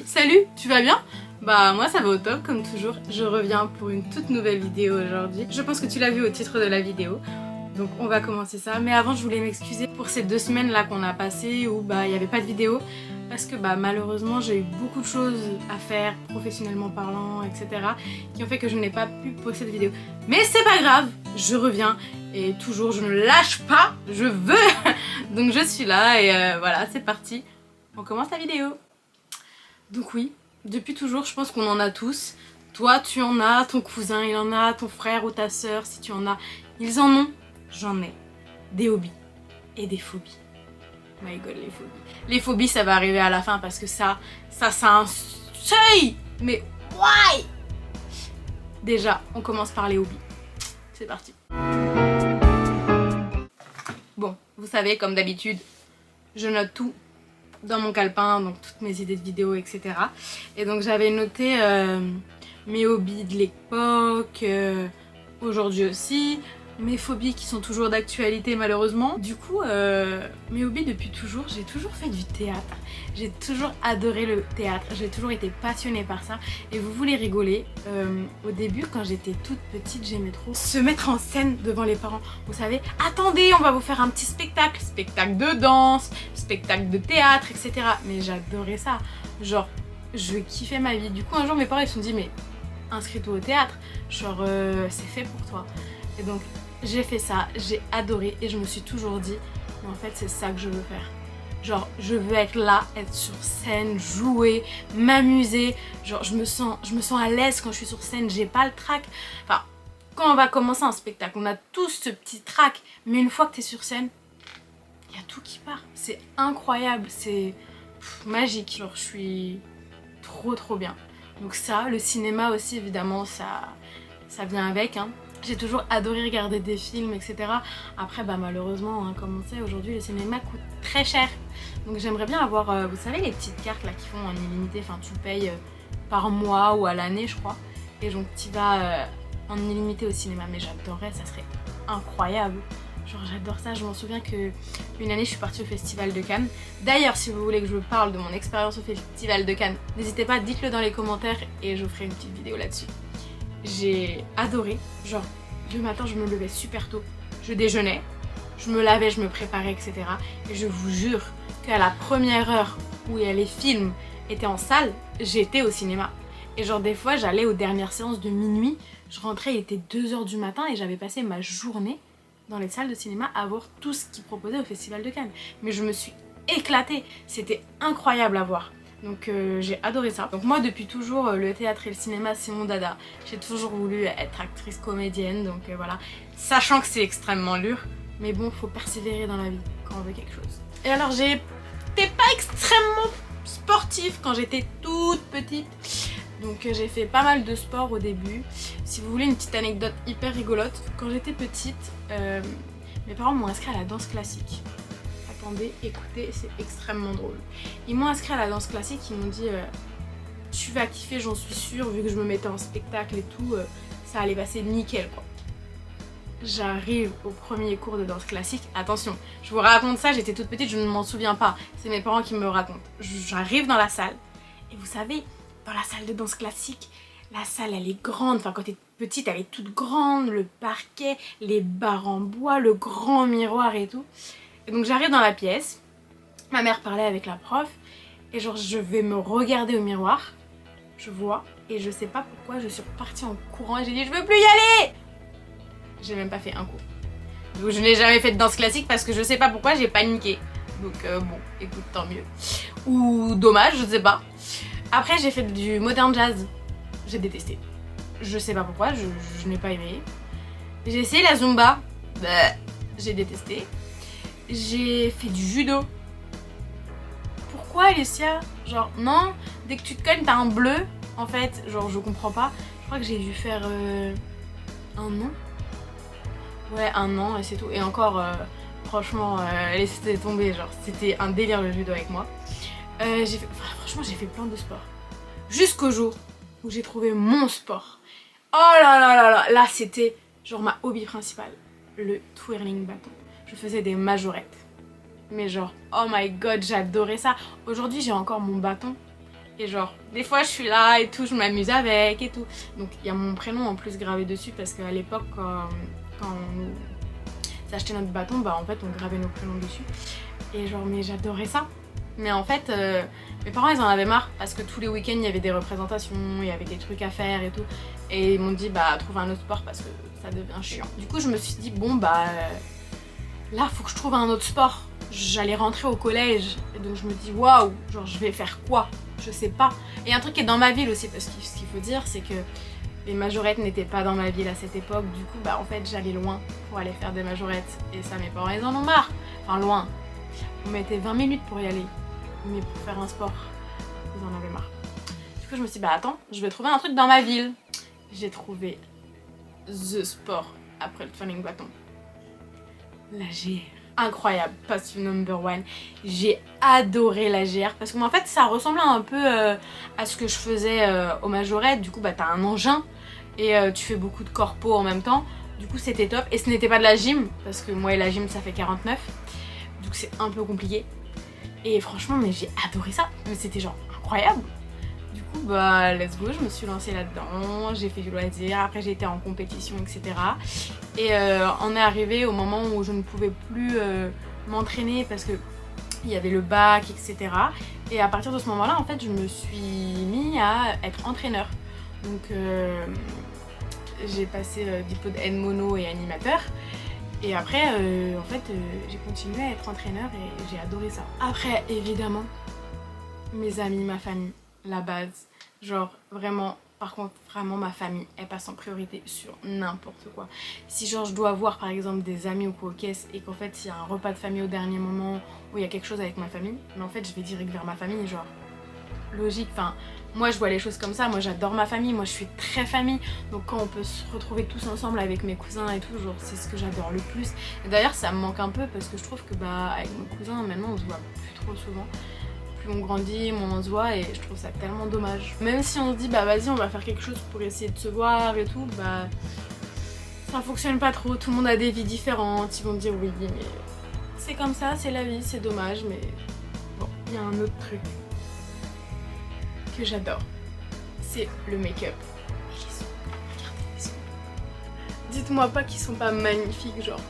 Salut, tu vas bien? Bah moi ça va au top comme toujours, je reviens pour une toute nouvelle vidéo aujourd'hui. Je pense que tu l'as vu au titre de la vidéo, donc on va commencer ça. Mais avant je voulais m'excuser pour ces 2 semaines là qu'on a passées où bah il n'y avait pas de vidéo. Parce que bah malheureusement j'ai eu beaucoup de choses à faire, professionnellement parlant, etc. qui ont fait que je n'ai pas pu poster de vidéo. Mais c'est pas grave, je reviens et toujours je ne lâche pas, je veux. Donc je suis là et voilà c'est parti, on commence la vidéo. Donc oui, depuis toujours je pense qu'on en a tous. Toi tu en as, ton cousin il en a, ton frère ou ta soeur si tu en as, ils en ont, j'en ai. Des hobbies et des phobies. My god, les phobies. Les phobies, ça va arriver à la fin parce que ça un seuil. Mais why? Déjà, on commence par les hobbies. C'est parti. Bon, vous savez, comme d'habitude, je note tout dans mon calepin, donc toutes mes idées de vidéos, etc. Et donc j'avais noté mes hobbies de l'époque, aujourd'hui aussi, mes phobies qui sont toujours d'actualité malheureusement. Du coup, mes hobbies depuis toujours, j'ai toujours fait du théâtre. J'ai toujours adoré le théâtre, j'ai toujours été passionnée par ça. Et vous voulez rigoler, au début quand j'étais toute petite, j'aimais trop se mettre en scène devant les parents. Vous savez, attendez, on va vous faire un petit spectacle, spectacle de danse, spectacle de théâtre, etc. Mais j'adorais ça, genre je kiffais ma vie. Du coup un jour mes parents ils se sont dit mais inscris-toi au théâtre, genre c'est fait pour toi. Et donc j'ai fait ça, j'ai adoré et je me suis toujours dit mais en fait c'est ça que je veux faire. Genre je veux être là, être sur scène, jouer, m'amuser. Genre je me sens à l'aise quand je suis sur scène, j'ai pas le trac. Enfin, quand on va commencer un spectacle, on a tous ce petit trac, mais une fois que t'es sur scène, il y a tout qui part. C'est incroyable, c'est magique. Genre je suis trop bien. Donc ça, le cinéma aussi évidemment, ça vient avec hein. J'ai toujours adoré regarder des films, etc. Après, bah malheureusement, hein, comme on sait, aujourd'hui, le cinéma coûte très cher. Donc j'aimerais bien avoir, vous savez, les petites cartes là qui font en illimité. Enfin, tu payes par mois ou à l'année, je crois. Et donc tu vas en illimité au cinéma. Mais j'adorerais, ça serait incroyable. Genre j'adore ça, je m'en souviens que une année je suis partie au Festival de Cannes. D'ailleurs si vous voulez que je vous parle de mon expérience au Festival de Cannes, n'hésitez pas, dites-le dans les commentaires et je ferai une petite vidéo là-dessus. J'ai adoré, genre le matin je me levais super tôt, je déjeunais, je me lavais, je me préparais, etc. Et je vous jure qu'à la première heure où les films étaient en salle, j'étais au cinéma. Et genre des fois j'allais aux dernières séances de minuit, je rentrais, il était 2h du matin et j'avais passé ma journée dans les salles de cinéma à voir tout ce qu'ils proposaient au Festival de Cannes. Mais je me suis éclatée, c'était incroyable à voir. Donc j'ai adoré ça. Donc moi depuis toujours le théâtre et le cinéma c'est mon dada. J'ai toujours voulu être actrice comédienne donc voilà. Sachant que c'est extrêmement dur, mais bon faut persévérer dans la vie quand on veut quelque chose. Et alors j'étais pas extrêmement sportive quand j'étais toute petite. Donc j'ai fait pas mal de sport au début. Si vous voulez une petite anecdote hyper rigolote, quand j'étais petite, mes parents m'ont inscrit à la danse classique. Attendez, écoutez, c'est extrêmement drôle. Ils m'ont inscrit à la danse classique, ils m'ont dit tu vas kiffer, j'en suis sûre, vu que je me mettais en spectacle et tout, ça allait passer nickel quoi. J'arrive au premier cours de danse classique, attention, je vous raconte ça, j'étais toute petite, je ne m'en souviens pas, c'est mes parents qui me racontent. J'arrive dans la salle, et vous savez, dans la salle de danse classique, la salle elle est grande, enfin quand t'es petite elle est toute grande, le parquet, les barres en bois, le grand miroir et tout. Et donc j'arrive dans la pièce, ma mère parlait avec la prof, et genre je vais me regarder au miroir, je vois, et je sais pas pourquoi je suis repartie en courant et j'ai dit je veux plus y aller. J'ai même pas fait un cours. Donc je n'ai jamais fait de danse classique parce que je sais pas pourquoi j'ai paniqué. Donc bon, écoute, tant mieux. Ou dommage, je sais pas. Après j'ai fait du modern jazz, j'ai détesté. Je sais pas pourquoi, je n'ai pas aimé. J'ai essayé la zumba, j'ai détesté. J'ai fait du judo. Pourquoi Alicia? Genre non, dès que tu te cognes t'as un bleu. En fait, genre je comprends pas. Je crois que j'ai dû faire un an. Ouais, un an et c'est tout. Et encore, franchement, laissez tomber. Genre c'était un délire le judo avec moi. Franchement j'ai fait plein de sports. Jusqu'au jour où j'ai trouvé mon sport. Oh là là là là. Là c'était genre ma hobby principale. Le twirling bâton. Je faisais des majorettes. Mais genre, oh my god, j'adorais ça. Aujourd'hui, j'ai encore mon bâton. Et genre, des fois je suis là et tout, je m'amuse avec et tout. Donc il y a mon prénom en plus gravé dessus parce qu'à l'époque, quand on achetait notre bâton, bah en fait on gravait nos prénoms dessus. Et genre, mais j'adorais ça. Mais en fait, mes parents ils en avaient marre parce que tous les week-ends il y avait des représentations, il y avait des trucs à faire et tout. Et ils m'ont dit bah trouve un autre sport parce que ça devient chiant. Du coup je me suis dit bon bah là faut que je trouve un autre sport. J'allais rentrer au collège et donc je me dis waouh, genre je vais faire quoi? Je sais pas. Et un truc qui est dans ma ville aussi parce que ce qu'il faut dire c'est que les majorettes n'étaient pas dans ma ville à cette époque. Du coup bah en fait j'allais loin pour aller faire des majorettes. Et ça mes parents ils en ont marre. Enfin loin. On mettait 20 minutes pour y aller. Mais pour faire un sport, ils en avaient marre. Du coup je me suis dit bah attends, je vais trouver un truc dans ma ville. J'ai trouvé the sport après le training bâton. La GR. Incroyable, passion number one. J'ai adoré la GR parce que en fait ça ressemblait un peu à ce que je faisais au majorette. Du coup bah t'as un engin et tu fais beaucoup de corpo en même temps. Du coup c'était top et ce n'était pas de la gym parce que moi et la gym ça fait 49. Donc c'est un peu compliqué. Et franchement mais j'ai adoré ça. Mais c'était genre incroyable. Du coup bah let's go, je me suis lancée là-dedans, j'ai fait du loisir, après j'ai été en compétition etc. Et on est arrivé au moment où je ne pouvais plus m'entraîner parce que il y avait le bac etc. Et à partir de ce moment-là en fait je me suis mis à être entraîneur. Donc j'ai passé diplôme de mono et animateur. Et après en fait j'ai continué à être entraîneur et j'ai adoré ça. Après évidemment mes amis, ma famille, la base, genre vraiment, par contre vraiment ma famille, elle passe en priorité sur n'importe quoi. Si genre je dois voir par exemple des amis ou quoi aux caisses et qu'en fait il y a un repas de famille au dernier moment où il y a quelque chose avec ma famille, mais en fait je vais direct vers ma famille, genre logique, enfin moi je vois les choses comme ça, moi j'adore ma famille, moi je suis très famille, donc quand on peut se retrouver tous ensemble avec mes cousins et tout, genre c'est ce que j'adore le plus. Et d'ailleurs ça me manque un peu parce que je trouve que bah avec mes cousins maintenant on se voit plus trop souvent. Plus on grandit, moins on se voit et je trouve ça tellement dommage. Même si on se dit bah vas-y on va faire quelque chose pour essayer de se voir et tout, bah ça fonctionne pas trop, tout le monde a des vies différentes, ils vont dire oui mais c'est comme ça, c'est la vie, c'est dommage mais bon, il y a un autre truc que j'adore, c'est le make-up. Regardez les ongles. Dites-moi pas qu'ils sont pas magnifiques genre.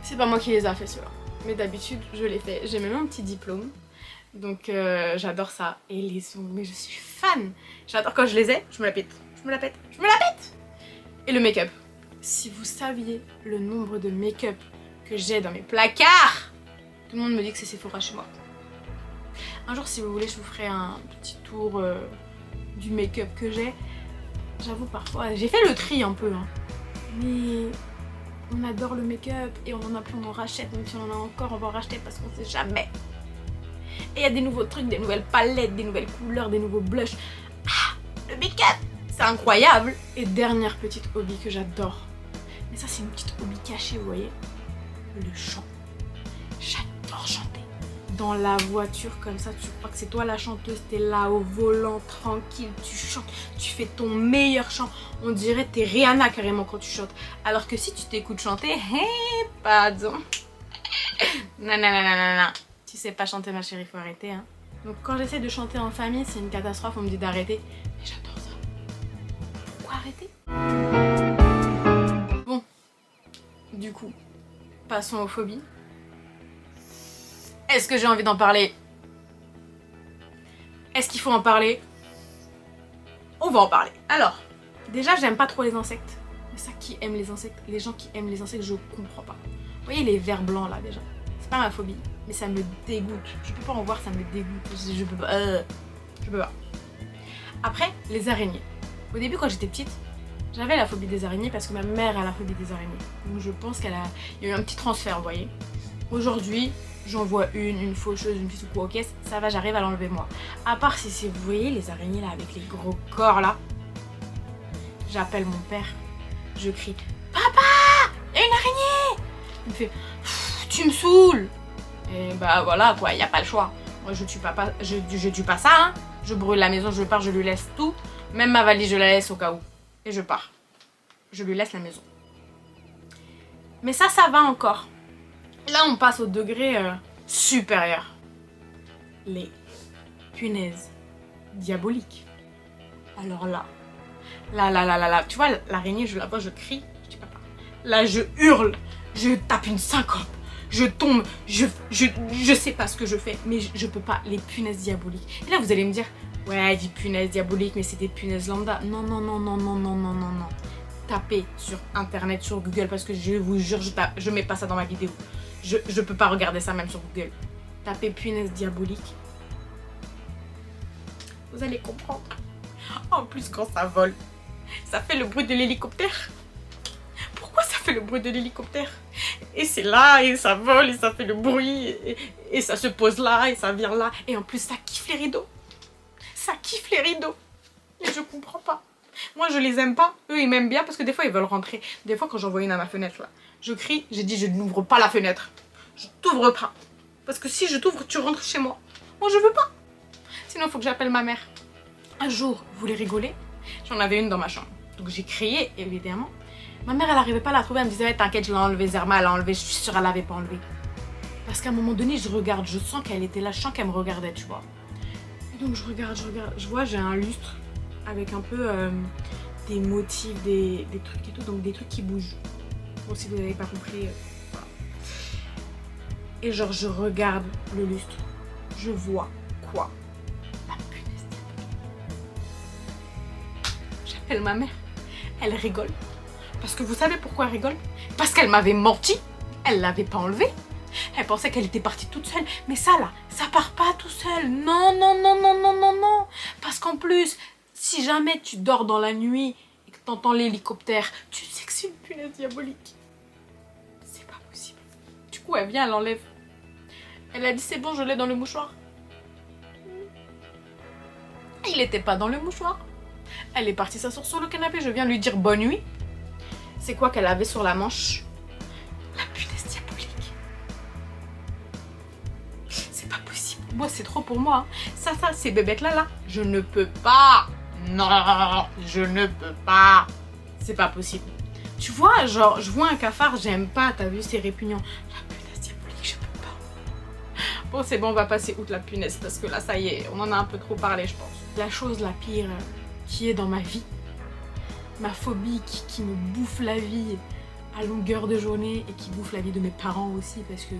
C'est pas moi qui les a fait ceux-là. Mais d'habitude je les fais, j'ai même un petit diplôme donc j'adore ça. Et les ongles, mais je suis fan, j'adore quand je les ai, je me la pète, je me la pète, je me la pète. Et le make-up, si vous saviez le nombre de make-up que j'ai dans mes placards. Tout le monde me dit que c'est Sephora chez moi. Un jour si vous voulez je vous ferai un petit tour du make-up que j'ai. J'avoue parfois, j'ai fait le tri un peu hein. Mais on adore le make-up et on en a plus, on en rachète, même si on en a encore, on va en racheter parce qu'on sait jamais. Et il y a des nouveaux trucs, des nouvelles palettes, des nouvelles couleurs, des nouveaux blushs. Ah, le make-up, c'est incroyable. Et dernière petite hobby que j'adore. Mais ça c'est une petite hobby cachée, vous voyez. Le chant. J'adore chanter. Dans la voiture comme ça, tu crois que c'est toi la chanteuse, t'es là au volant, tranquille, tu chantes, tu fais ton meilleur chant. On dirait t'es Rihanna carrément quand tu chantes. Alors que si tu t'écoutes chanter, pardon. Nanana. Tu sais pas chanter ma chérie, faut arrêter hein. Donc quand j'essaie de chanter en famille, c'est une catastrophe, on me dit d'arrêter. Mais j'adore ça. Pourquoi arrêter? Bon, du coup, passons aux phobies. Est-ce que j'ai envie d'en parler? Est-ce qu'il faut en parler? On va en parler. Alors, déjà j'aime pas trop les insectes. Mais ça, qui aime les insectes? Les gens qui aiment les insectes, je comprends pas. Vous voyez les vers blancs là déjà? C'est pas ma phobie, mais ça me dégoûte. Je peux pas en voir, ça me dégoûte. Je peux pas. Je peux pas. Après, les araignées. Au début quand j'étais petite, j'avais la phobie des araignées parce que ma mère a la phobie des araignées. Donc je pense qu'il y a eu un petit transfert, vous voyez. Aujourd'hui, j'en vois une faucheuse, une petite ou quoi, ok, ça va, j'arrive à l'enlever moi. À part si vous voyez les araignées là avec les gros corps là, j'appelle mon père, je crie papa, il y a une araignée. Il me fait tu me saoules. Et bah voilà quoi, il n'y a pas le choix. Moi je tue pas ça hein. Je brûle la maison, je pars, je lui laisse tout. Même ma valise je la laisse au cas où. Et je pars. Je lui laisse la maison. Mais ça va encore. Là on passe au degré supérieur. Les punaise diabolique. Alors là, tu vois, l'araignée, je la vois, je crie, je dis papa. Là, je hurle, je tape une syncope, je tombe, je sais pas ce que je fais, mais je peux pas, les punaises diaboliques. Et là, vous allez me dire, ouais, dis punaises diaboliques, mais c'est des punaises lambda. Non, non, non, non, non, non, non, non, non. Tapez sur internet, sur Google, parce que je vous jure, je mets pas ça dans ma vidéo. Je peux pas regarder ça même sur Google. Tapez punaise diabolique. Vous allez comprendre. En plus, quand ça vole, ça fait le bruit de l'hélicoptère. Pourquoi ça fait le bruit de l'hélicoptère? Et c'est là, et ça vole, et ça fait le bruit, et ça se pose là, et ça vient là. Et en plus, ça kiffe les rideaux. Ça kiffe les rideaux. Et je comprends pas. Moi, je les aime pas. Eux, ils m'aiment bien parce que des fois, ils veulent rentrer. Des fois, quand j'en vois une à ma fenêtre, là, je crie, j'ai dit, je n'ouvre pas la fenêtre. Je t'ouvre pas. Parce que si je t'ouvre, tu rentres chez moi. Moi, je veux pas. Sinon, il faut que j'appelle ma mère. Un jour, vous voulez rigoler? J'en avais une dans ma chambre. Donc, j'ai crié, évidemment. Ma mère, elle n'arrivait pas à la trouver. Elle me disait, ouais, t'inquiète, je l'ai enlevée. Zerma, elle l'a enlevée. Je suis sûre, elle l'avait pas enlevée. Parce qu'à un moment donné, je regarde. Je sens qu'elle était là. Je sens qu'elle me regardait, tu vois. Et donc, je regarde. Je vois, j'ai un lustre avec un peu des motifs, des trucs et tout. Donc, des trucs qui bougent. Bon, si vous n'avez pas compris, voilà. Et genre, je regarde le lustre. Je vois quoi? La punaise. J'appelle ma mère. Elle rigole. Parce que vous savez pourquoi elle rigole? Parce qu'elle m'avait menti. Elle l'avait pas enlevée. Elle pensait qu'elle était partie toute seule. Mais ça là, ça part pas tout seul. Non, non, non, non, non, non, non. Parce qu'en plus, si jamais tu dors dans la nuit et que t'entends l'hélicoptère, tu sais que c'est une punaise diabolique. C'est pas possible. Du coup, elle vient, elle l'enlève. Elle a dit, c'est bon, je l'ai dans le mouchoir. Il était pas dans le mouchoir. Elle est partie s'asseoir sur le canapé. Je viens lui dire bonne nuit. C'est quoi qu'elle avait sur la manche? La punaise diabolique. C'est pas possible. Moi, c'est trop pour moi. Ça, ces bébêtes-là, je ne peux pas. Non, je ne peux pas. C'est pas possible. Tu vois, genre, je vois un cafard, j'aime pas. T'as vu, c'est répugnant. La punaise diabolique, je peux pas. Bon, c'est bon, on va passer outre la punaise. Parce que là, ça y est, on en a un peu trop parlé, je pense. La chose la pire qui est dans ma vie, ma phobie qui me bouffe la vie à longueur de journée et qui bouffe la vie de mes parents aussi, parce que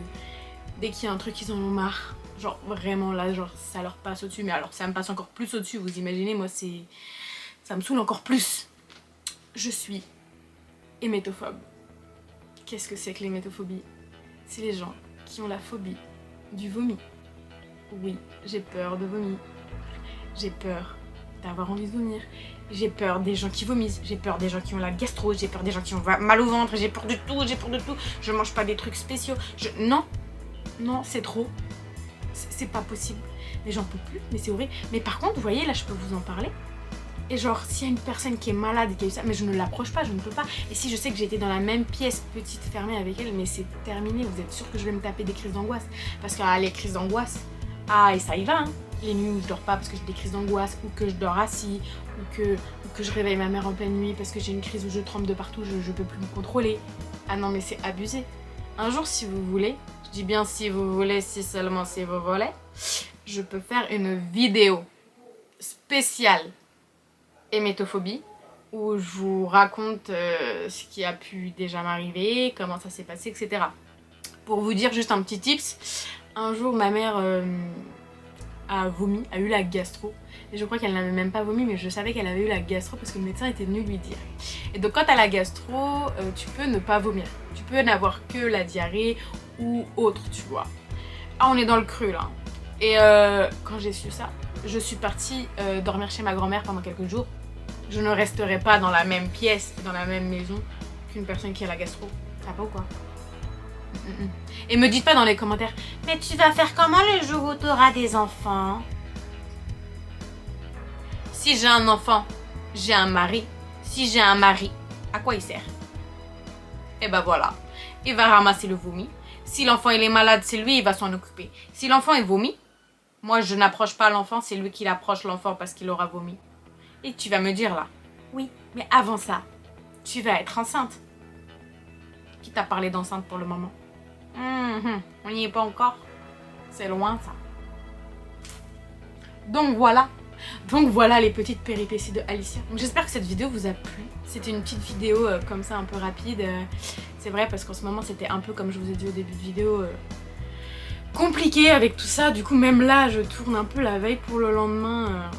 dès qu'il y a un truc, ils en ont marre. Genre vraiment là, genre ça leur passe au-dessus. Mais alors ça me passe encore plus au-dessus, vous imaginez, moi ça me saoule encore plus. Je suis hémétophobe. Qu'est-ce que c'est que l'hémétophobie? C'est les gens qui ont la phobie du vomi. Oui, j'ai peur de vomir. J'ai peur d'avoir envie de vomir. J'ai peur des gens qui vomissent, j'ai peur des gens qui ont la gastro, j'ai peur des gens qui ont mal au ventre, j'ai peur de tout, j'ai peur de tout. Je mange pas des trucs spéciaux. Non, non, c'est trop. C'est pas possible. Mais j'en peux plus, mais c'est horrible. Mais par contre, vous voyez, là, je peux vous en parler. Et genre, s'il y a une personne qui est malade et qui a eu ça, mais je ne l'approche pas, je ne peux pas. Et si je sais que j'ai été dans la même pièce, petite, fermée avec elle, mais c'est terminé, vous êtes sûr que je vais me taper des crises d'angoisse? Parce que les crises d'angoisse, et ça y va, hein. Les nuits où je dors pas parce que j'ai des crises d'angoisse, ou que je dors assis, ou que je réveille ma mère en pleine nuit parce que j'ai une crise où je tremble de partout, je peux plus me contrôler. Ah non, mais c'est abusé. Un jour, si vous voulez, je dis bien si vous voulez, si seulement si vous voulez, je peux faire une vidéo spéciale hémétophobie où je vous raconte ce qui a pu déjà m'arriver, comment ça s'est passé, etc. Pour vous dire juste un petit tips, un jour ma mère a vomi, a eu la gastro. Et je crois qu'elle n'avait même pas vomi, mais je savais qu'elle avait eu la gastro parce que le médecin était venu lui dire. Et donc quand t'as la gastro, tu peux ne pas vomir. Tu peux n'avoir que la diarrhée ou autre, tu vois. Ah, on est dans le creux là. Et quand j'ai su ça, je suis partie dormir chez ma grand-mère pendant quelques jours. Je ne resterai pas dans la même pièce, dans la même maison qu'une personne qui a la gastro. Ça va pas ou quoi? Et me dites pas dans les commentaires, mais tu vas faire comment le jour où tu auras des enfants? Si j'ai un enfant, j'ai un mari. Si j'ai un mari, à quoi il sert? Et ben voilà, il va ramasser le vomi. Si l'enfant il est malade, c'est lui, il va s'en occuper. Si l'enfant est vomi, moi je n'approche pas l'enfant, c'est lui qui approche l'enfant parce qu'il aura vomi. Et tu vas me dire là, oui, mais avant ça, tu vas être enceinte. Qui t'a parlé d'enceinte pour le moment? On n'y est pas encore. C'est loin ça. Donc voilà. Donc voilà les petites péripéties de Alicia. J'espère que cette vidéo vous a plu. C'était une petite vidéo comme ça un peu rapide. C'est vrai parce qu'en ce moment c'était un peu comme je vous ai dit au début de vidéo compliqué avec tout ça. Du coup même là je tourne un peu la veille pour le lendemain.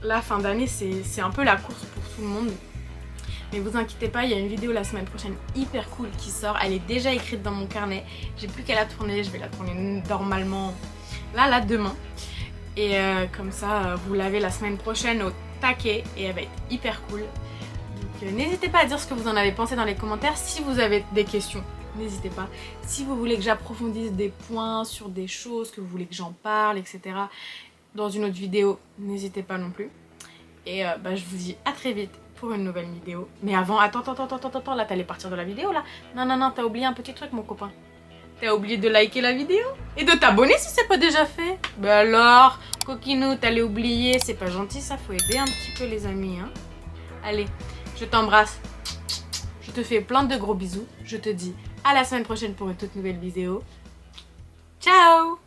La fin d'année c'est un peu la course pour tout le monde. Mais vous inquiétez pas, il y a une vidéo la semaine prochaine hyper cool qui sort. Elle est déjà écrite dans mon carnet. J'ai plus qu'à la tourner. Je vais la tourner normalement là demain. Et comme ça, vous l'avez la semaine prochaine au taquet et elle va être hyper cool. Donc n'hésitez pas à dire ce que vous en avez pensé dans les commentaires. Si vous avez des questions, n'hésitez pas. Si vous voulez que j'approfondisse des points sur des choses, que vous voulez que j'en parle, etc. dans une autre vidéo, n'hésitez pas non plus. Et je vous dis à très vite pour une nouvelle vidéo. Mais avant, attends, là t'allais partir de la vidéo là. Non, t'as oublié un petit truc mon copain. T'as oublié de liker la vidéo et de t'abonner si c'est pas déjà fait. Bah alors, coquinou, t'allais oublier, c'est pas gentil ça, faut aider un petit peu les amis. Hein. Allez, je t'embrasse, je te fais plein de gros bisous. Je te dis à la semaine prochaine pour une toute nouvelle vidéo. Ciao!